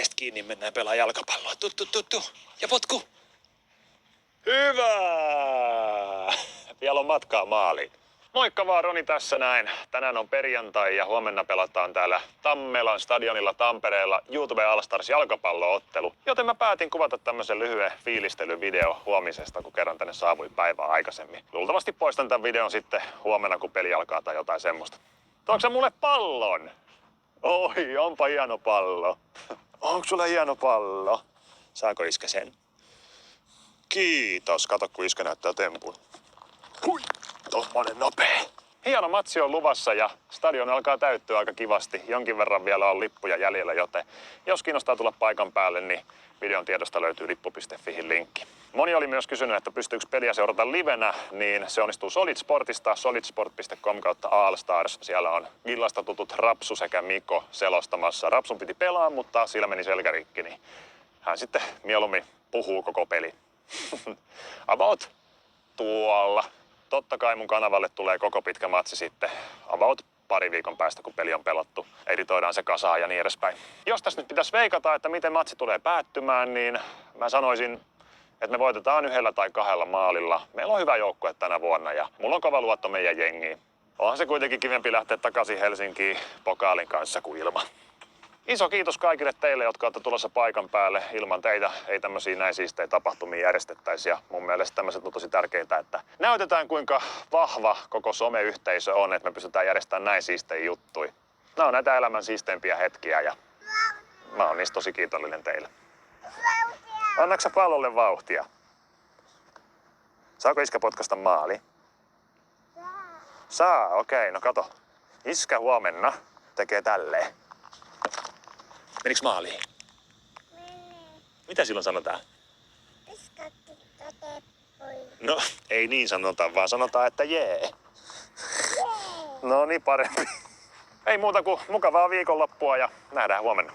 kädestä kiinni, mennään pelaa jalkapalloa. Tu. Ja potku. Hyvä! Vielä on matkaa maaliin. Moikka vaan, Roni tässä näin. Tänään on perjantai ja huomenna pelataan täällä Tammelan stadionilla Tampereella YouTube All Stars jalkapalloottelu. Joten mä päätin kuvata tämmöisen lyhyen fiilistelyvideo huomisesta, kun kerran tänne saavui päivää aikaisemmin. Luultavasti poistan tämän videon sitten huomenna, kun peli alkaa tai jotain semmoista. Tuoksä sä mulle pallon? Oi, onpa hieno pallo. Onko sulla hieno pallo? Saako iskä sen? Kiitos. Kato, kun iskä näyttää tempun. Hui, tommonen nopee. Hieno matsi on luvassa ja stadion alkaa täyttyä aika kivasti. Jonkin verran vielä on lippuja jäljellä, joten jos kiinnostaa tulla paikan päälle, niin videon tiedosta löytyy lippu.fihin linkki. Moni oli myös kysynyt, että pystyykö peliä seurata livenä, niin se onnistuu Solid Sportista, solidsport.com/allstars. Siellä on Gillasta tutut Rapsu sekä Miko selostamassa. Rapsun piti pelaa, mutta sillä meni selkärikki, niin hän sitten mieluummin puhuu koko peli. About tuolla. Totta kai mun kanavalle tulee koko pitkä matsi sitten about pari viikon päästä, kun peli on pelattu. Editoidaan se kasaan ja niin edespäin. Jos tässä nyt pitäisi veikata, että miten matsi tulee päättymään, niin mä sanoisin, että me voitetaan 1 tai 2 maalilla. Meillä on hyvä joukkue tänä vuonna ja mulla on kova luotto meidän jengiin. Onhan se kuitenkin kivempi lähteä takaisin Helsinkiin pokaalin kanssa kuin ilman. Iso kiitos kaikille teille, jotka olette tulossa paikan päälle. Ilman teitä ei tämmöisiä näin siistejä tapahtumia järjestettäisi. Ja mun mielestä tämmöiset on tosi tärkeitä, että näytetään kuinka vahva koko someyhteisö on, että me pystytään järjestämään näin siistejä juttuja. Nämä on näitä elämän siisteimpiä hetkiä ja mä oon niistä tosi kiitollinen teille. Annatko sä pallolle vauhtia? Saako iskä potkasta maali? Saa, okei, no kato. Iskä huomenna tekee tälleen. Meniks maaliin? Meni. Mitä silloin sanotaan? Piskatti teppui. No, ei niin sanota, vaan sanotaan, että jee. No niin, parempi. Ei muuta kuin mukavaa viikonloppua ja nähdään huomenna.